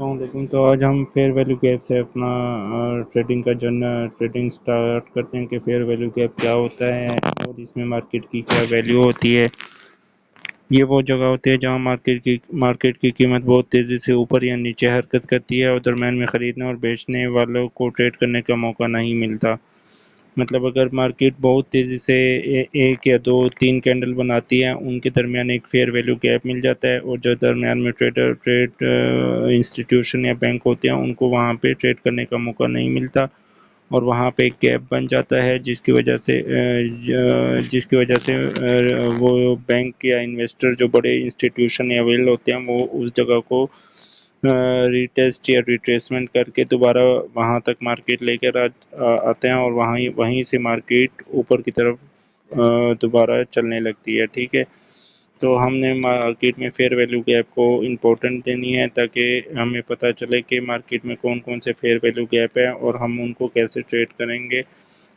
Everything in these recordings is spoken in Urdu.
السلام علیکم۔ تو آج ہم فیئر ویلیو گیپ سے اپنا ٹریڈنگ سٹارٹ کرتے ہیں کہ فیئر ویلیو گیپ کیا ہوتا ہے اور اس میں مارکیٹ کی کیا ویلیو ہوتی ہے۔ یہ وہ جگہ ہوتی ہے جہاں مارکیٹ کی قیمت بہت تیزی سے اوپر یا نیچے حرکت کرتی ہے اور درمیان میں خریدنے اور بیچنے والوں کو ٹریڈ کرنے کا موقع نہیں ملتا۔ مطلب اگر مارکیٹ بہت تیزی سے ایک یا دو تین کینڈل بناتی ہے، ان کے درمیان ایک فیئر ویلیو گیپ مل جاتا ہے، اور جو درمیان میں ٹریڈ انسٹیٹیوشن یا بینک ہوتے ہیں ان کو وہاں پہ ٹریڈ کرنے کا موقع نہیں ملتا، اور وہاں پہ ایک گیپ بن جاتا ہے جس کی وجہ سے وہ بینک یا انویسٹر جو بڑے انسٹیٹیوشن یا ویل ہوتے ہیں وہ اس جگہ کو ریٹیسٹ یا ریٹریسمنٹ کر کے دوبارہ وہاں تک مارکیٹ لے کر آتے ہیں، اور وہیں سے مارکیٹ اوپر کی طرف دوبارہ چلنے لگتی ہے۔ ٹھیک ہے، تو ہم نے مارکیٹ میں فیئر ویلیو گیپ کو امپورٹنٹ دینی ہے تاکہ ہمیں پتہ چلے کہ مارکیٹ میں کون کون سے فیئر ویلیو گیپ ہے اور ہم ان کو کیسے ٹریڈ کریں گے۔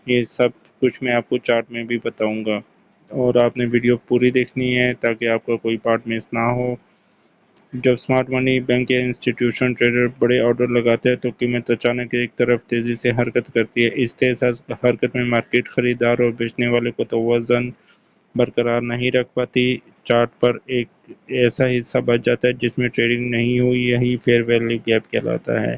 یہ سب کچھ میں آپ کو چارٹ میں بھی بتاؤں گا، اور آپ نے ویڈیو پوری دیکھنی ہے تاکہ آپ کا کوئی پارٹ مس نہ ہو۔ جب سمارٹ منی بینک یا انسٹیٹیوشن ٹریڈر بڑے آرڈر لگاتے ہیں تو قیمت اچانک ایک طرف تیزی سے حرکت کرتی ہے۔ اس تیز حرکت میں مارکیٹ خریدار اور بیچنے والے کو توازن برقرار نہیں رکھ پاتی۔ چارٹ پر ایک ایسا حصہ بچ جاتا ہے جس میں ٹریڈنگ نہیں ہوئی، یہی فیئر ویلیو گیپ کہلاتا ہے۔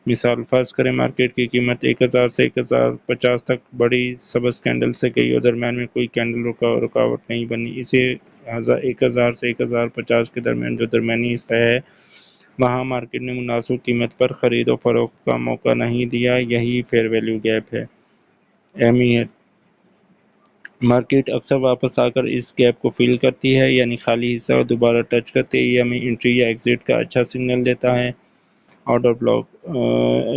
مثال فرض کریں مارکیٹ کی قیمت 1000 سے 1050 تک بڑی، سبز کینڈل سے گئی اور درمیان میں کوئی کینڈل رکاوٹ نہیں بنی۔ اسے 1000 سے 1050 کے درمیان جو درمیانی حصہ ہے وہاں مارکیٹ نے مناسب قیمت پر خرید و فروخت کا موقع نہیں دیا، یہی فیئر ویلیو گیپ ہے۔ اہمیت: مارکیٹ اکثر واپس آ کر اس گیپ کو فل کرتی ہے، یعنی خالی حصہ دوبارہ ٹچ کرتے ہی ہمیں انٹری یا ایگزٹ کا اچھا سگنل دیتا ہے۔ آرڈر بلاک: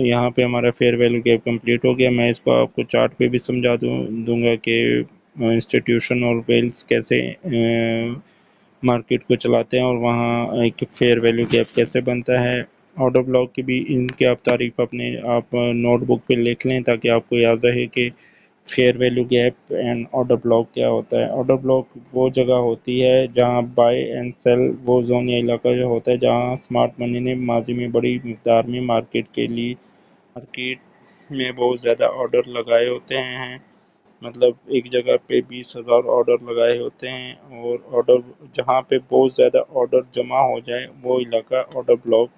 یہاں پہ ہمارا فیئر ویلیو گیپ کمپلیٹ ہو گیا۔ میں اس کو آپ کو چارٹ پہ بھی سمجھا دوں گا کہ انسٹیٹیوشن اور ویلز کیسے مارکیٹ کو چلاتے ہیں اور وہاں ایک فیئر ویلیو گیپ کیسے بنتا ہے۔ آرڈر بلاک کی بھی ان کی آپ تعریف آپ نوٹ بک پہ لکھ لیں تاکہ آپ کو یاد رہے کہ fair value gap and order block کیا ہوتا ہے۔ آرڈر بلاک وہ جگہ ہوتی ہے جہاں بائی اینڈ سیل، وہ زون یا علاقہ جو ہوتا ہے جہاں سمارٹ منی نے ماضی میں بڑی مقدار میں مارکیٹ میں بہت زیادہ آرڈر لگائے ہوتے ہیں۔ مطلب ایک جگہ پہ 20,000 آرڈر لگائے ہوتے ہیں، اور جہاں پہ بہت زیادہ آرڈر جمع ہو جائے وہ علاقہ آرڈر بلاک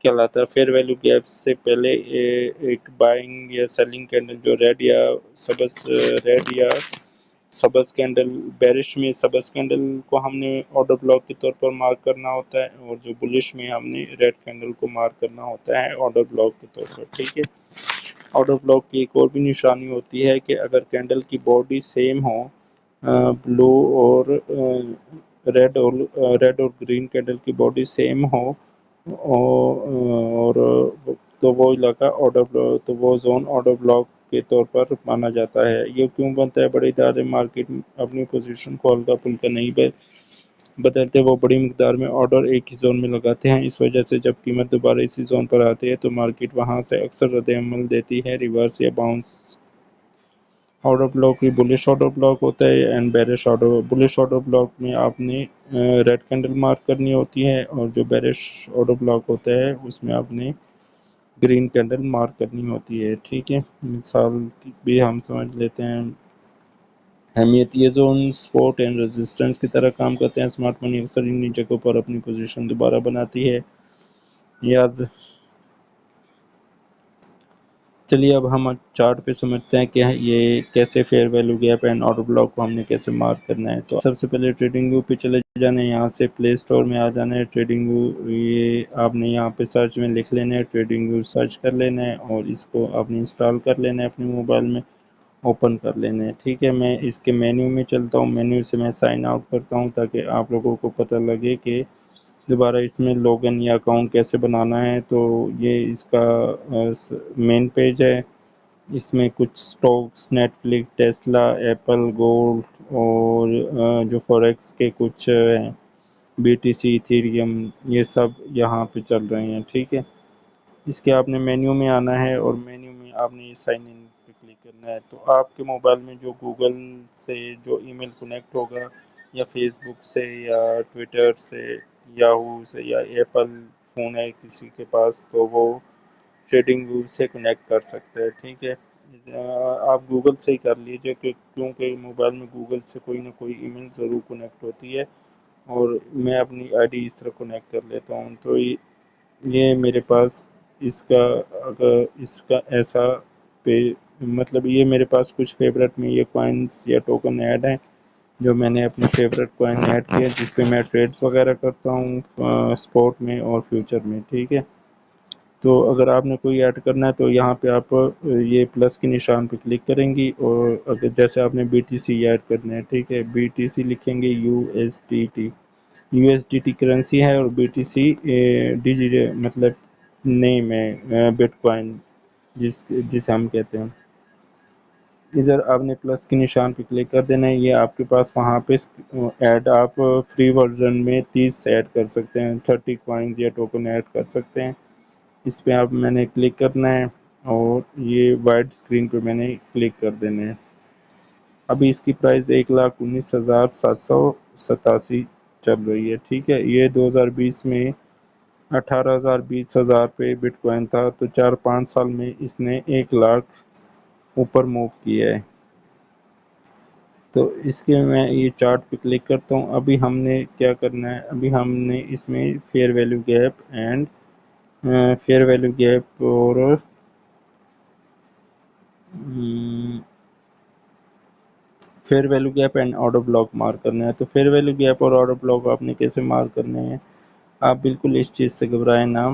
کہلاتا ہے۔ فیئر ویلیو گیپ سے پہلے ایک بائنگ یا سیلنگ کینڈل جو ریڈ یا سبز کینڈل، بیرش میں سبز کینڈل کو ہم نے آرڈر بلاک کے طور پر مارک کرنا ہوتا ہے، اور جو بلش میں ہم نے ریڈ کینڈل کو مارک کرنا ہوتا ہے آرڈر بلاک کے طور پر۔ ٹھیک ہے، آرڈر بلاک کی ایک اور بھی نشانی ہوتی ہے کہ اگر کینڈل کی باڈی سیم ہو، بلو اور ریڈ اور گرین کینڈل کی باڈی سیم ہو، اور تو وہ علاقہ تو وہ زون آرڈر بلاک کے طور پر مانا جاتا ہے۔ یہ کیوں بنتا ہے؟ بڑے ادارے مارکیٹ اپنی پوزیشن کو ہلکا پھلکا نہیں بدلتے، وہ بڑی مقدار میں آرڈر ایک ہی زون میں لگاتے ہیں۔ اس وجہ سے جب قیمت دوبارہ اسی زون پر آتی ہے تو مارکیٹ وہاں سے اکثر رد عمل دیتی ہے، ریورس یا باؤنس۔ آرڈر بلاک بھی بلش آرڈر بلاک ہوتا ہے اینڈ بیرش بلش آرڈر بلاک میں آپ نے ریڈ کینڈل مارک کرنی ہوتی ہے، اور جو بیرش آرڈر بلاک ہوتا ہے اس میں آپ نے گرین کینڈل مارک کرنی ہوتی ہے۔ ٹھیک ہے، مثال بھی ہم سمجھ لیتے ہیں۔ اہمیت: یہ زون سپورٹ اینڈ ریزسٹنس کی طرح کام کرتے ہیں۔ سمارٹ منی اکثر انہی جگہوں پر اپنی پوزیشن دوبارہ بناتی ہے۔ چلیے اب ہم چارٹ پہ سمجھتے ہیں کہ یہ کیسے fair value gap and order block کو ہم نے کیسے مارک کرنا ہے۔ تو سب سے پہلے ٹریڈنگ ویو پہ چلے جانا ہے، یہاں سے پلے اسٹور میں آ جانا ہے۔ ٹریڈنگ ویو یہ آپ نے یہاں پہ سرچ میں لکھ لینا ہے، ٹریڈنگ ویو سرچ کر لینا ہے، اور اس کو آپ نے انسٹال کر لینا ہے اپنے موبائل میں، اوپن کر لینا ہے۔ ٹھیک ہے، میں اس کے مینیو میں چلتا ہوں، مینیو سے میں سائن آؤٹ کرتا ہوں تاکہ آپ لوگوں کو پتہ لگے کہ دوبارہ اس میں لاگن یا اکاؤنٹ کیسے بنانا ہے۔ تو یہ اس کا مین پیج ہے، اس میں کچھ stocks, Netflix, Tesla, Apple, gold, اور جو فوریکس کے کچھ بی ٹی سی، ایتھیریم، یہ سب یہاں پہ چل رہے ہیں۔ ٹھیک ہے، اس کے آپ نے مینیو میں آنا ہے، اور مینیو میں آپ نے یہ سائن ان پہ کلک کرنا ہے۔ تو آپ کے موبائل میں جو گوگل سے جو ای میل کنیکٹ ہوگا، یا فیس بک سے، یا ٹویٹر سے، یاہو سے، یا ایپل فون ہے کسی کے پاس تو وہ ٹریڈنگ ویو سے کنیکٹ کر سکتا ہے، ٹھیک ہے۔ آپ گوگل سے ہی کر لیجئے کیونکہ موبائل میں گوگل سے کوئی نہ کوئی ای میل ضرور کنیکٹ ہوتی ہے، اور میں اپنی آئی ڈی اس طرح کنیکٹ کر لیتا ہوں، تو یہ میرے پاس اس کا اگر اس کا ایسا پہ مطلب یہ میرے پاس کچھ فیورٹ میں یہ کوائنس یا ٹوکن ایڈ ہیں جو میں نے اپنے فیورٹ کوائن ایڈ کیے، جس پہ میں ٹریڈز وغیرہ کرتا ہوں سپورٹ میں اور فیوچر میں، ٹھیک ہے۔ تو اگر آپ نے کوئی ایڈ کرنا ہے تو یہاں پہ آپ یہ پلس کے نشان پہ کلک کریں گی، اور اگر جیسے آپ نے بی ٹی سی ایڈ کرنا ہے، ٹھیک ہے، بی ٹی سی لکھیں گے U S D T currency ہے، اور بی ٹی سی مطلب نیم ہے بٹ کوائن جسے ہم کہتے ہیں۔ ادھر آپ نے پلس کے نشان پہ کلک کر دینا ہے، یہ آپ کے پاس وہاں پہ ایڈ آپ فری ورژن میں 30 ایڈ کر سکتے ہیں، 30 کوائنز یا ٹوکن ایڈ کر سکتے ہیں۔ اس پہ آپ میں نے کلک کرنا ہے، اور یہ وائٹ اسکرین پہ میں نے کلک کر دینا ہے۔ ابھی اس کی پرائز 1,19,787 چل رہی ہے، ٹھیک ہے۔ یہ 2020 میں 18,000 20,000 پہ بٹ کوائن تھا، تو 4-5 سال میں اس نے 1 لاکھ اوپر موو کیا ہے۔ تو اس کے میں یہ چارٹ پہ کلک کرتا ہوں۔ ابھی ہم نے کیا کرنا ہے، ابھی ہم نے اس میں فیئر ویلیو گیپ اور fair value gap and order block mark کرنا ہے۔ تو فیئر ویلیو گیپ اور آرڈر بلاک آپ نے کیسے مارک کرنے ہیں، آپ بالکل اس چیز سے گھبرائیں نہ۔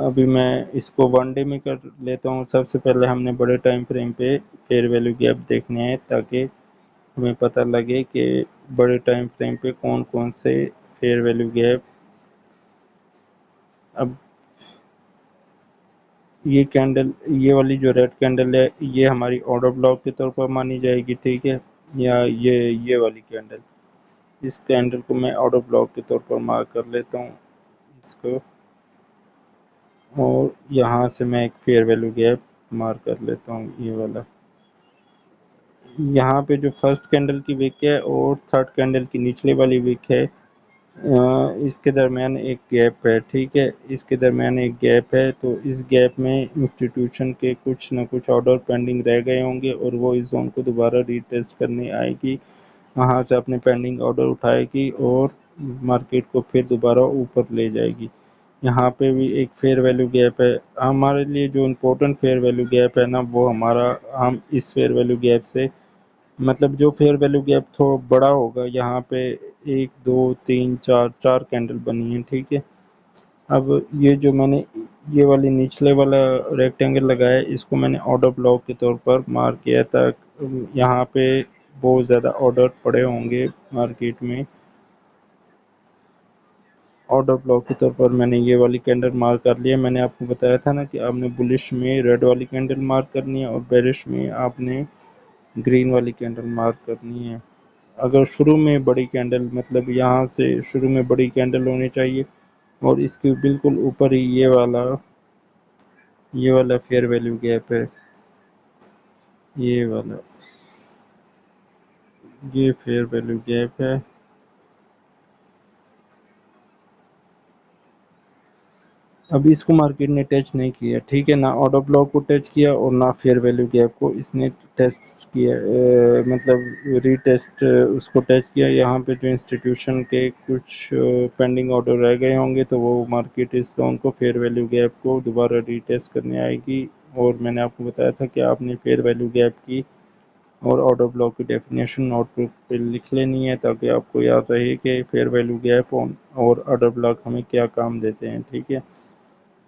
ابھی میں اس کو 1 ڈے میں کر لیتا ہوں۔ سب سے پہلے ہم نے بڑے ٹائم فریم پہ فیئر ویلیو گیپ دیکھنے ہیں، تاکہ ہمیں پتہ لگے کہ بڑے ٹائم فریم پہ کون کون سے فیئر ویلیو گیپ۔ اب یہ کینڈل، یہ والی جو ریڈ کینڈل ہے، یہ ہماری آرڈر بلاک کے طور پر مانی جائے گی، ٹھیک ہے، یا یہ والی کینڈل، اس کینڈل کو میں آرڈر بلاک کے طور پر مارک کر لیتا ہوں اس کو، اور یہاں سے میں ایک فیئر ویلیو گیپ مارک کر لیتا ہوں، یہ والا۔ یہاں پہ جو فرسٹ کینڈل کی وک ہے اور تھرڈ کینڈل کی نچلے والی وک ہے، اس کے درمیان ایک گیپ ہے، ٹھیک ہے، اس کے درمیان ایک گیپ ہے۔ تو اس گیپ میں انسٹیٹیوشن کے کچھ نہ کچھ آرڈر پینڈنگ رہ گئے ہوں گے، اور وہ اس زون کو دوبارہ ری ٹیسٹ کرنے آئے گی، وہاں سے اپنے پینڈنگ آرڈر اٹھائے گی اور مارکیٹ کو پھر دوبارہ اوپر لے جائے گی۔ یہاں پہ بھی ایک فیئر ویلیو گیپ ہے ہمارے لیے، جو امپورٹنٹ فیئر ویلیو گیپ ہے نا، وہ ہم اس فیئر ویلیو گیپ سے مطلب جو فیئر ویلیو گیپ تھوڑا بڑا ہوگا، یہاں پہ 1 2 3 4 کینڈل بنی ہیں، ٹھیک ہے۔ اب یہ جو میں نے یہ والی نچلے والا ریکٹینگل لگایا، اس کو میں نے آرڈر بلاک کے طور پر مارک کیا تھا۔ یہاں پہ بہت زیادہ آرڈر پڑے ہوں گے مارکیٹ میں، آرڈر بلاک کے طور پر میں نے یہ والی کینڈل مارک کر لیا۔ میں نے آپ کو بتایا تھا نا کہ آپ نے بلش میں ریڈ والی کینڈل مارک کرنی ہے، اور بیرش میں آپ نے گرین والی کینڈل مارک کرنی ہے۔ اگر شروع میں بڑی کینڈل، مطلب یہاں سے شروع میں بڑی کینڈل ہونی چاہیے، اور اس کے بالکل اوپر ہی یہ والا فیئر ویلیو گیپ ہے، یہ والا، یہ فیئر ویلیو گیپ ہے۔ ابھی اس کو مارکیٹ نے ٹچ نہیں کیا، ٹھیک ہے، نہ آرڈر بلاک کو ٹچ کیا اور نہ فیئر ویلیو گیپ کو اس نے ٹیسٹ کیا، مطلب ری ٹیسٹ اس کو ٹچ کیا۔ یہاں پہ جو انسٹیٹیوشن کے کچھ پینڈنگ آرڈر رہ گئے ہوں گے، تو وہ مارکیٹ اس زون کو فیئر ویلیو گیپ کو دوبارہ ری ٹیسٹ کرنے آئے گی۔ اور میں نے آپ کو بتایا تھا کہ آپ نے فیئر ویلیو گیپ کی اور آرڈر بلاک کی ڈیفینیشن نوٹ بک پہ لکھ لینی ہے، تاکہ آپ کو یاد رہے کہ فیئر ویلیو گیپ اور آرڈر بلاک ہمیں کیا کام دیتے ہیں، ٹھیک ہے۔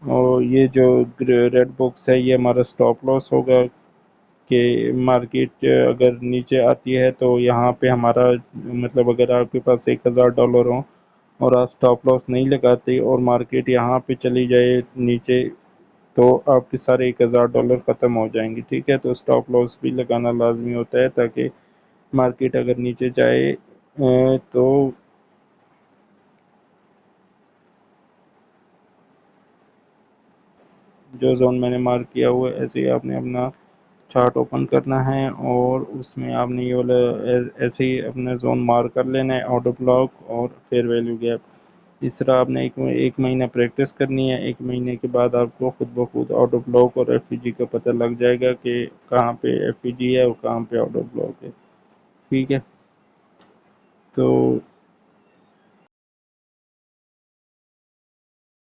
اور یہ جو ریڈ باکس ہے، یہ ہمارا سٹاپ لاس ہوگا کہ مارکیٹ اگر نیچے آتی ہے تو یہاں پہ ہمارا مطلب اگر آپ کے پاس $1,000 ہوں اور آپ سٹاپ لاس نہیں لگاتے اور مارکیٹ یہاں پہ چلی جائے نیچے، تو آپ کے سارے $1,000 ختم ہو جائیں گے، ٹھیک ہے۔ تو سٹاپ لاس بھی لگانا لازمی ہوتا ہے، تاکہ مارکیٹ اگر نیچے جائے تو جو زون میں نے مارک کیا ہوا ہے، ایسے ہی آپ نے اپنا چارٹ اوپن کرنا ہے، اور اس میں آپ نے یہ والا ایسے ہی اپنا زون مارک کر لینا ہے، آرڈر بلاک اور فیئر ویلیو گیپ۔ اس طرح آپ نے ایک مہینہ پریکٹس کرنی ہے. 1 مہینے کے بعد آپ کو خود بخود آؤٹ آف بلاک اور FEG کا پتہ لگ جائے گا کہ کہاں پہ FEG ہے اور کہاں پہ آؤٹ آف بلاک ہے. ٹھیک ہے. تو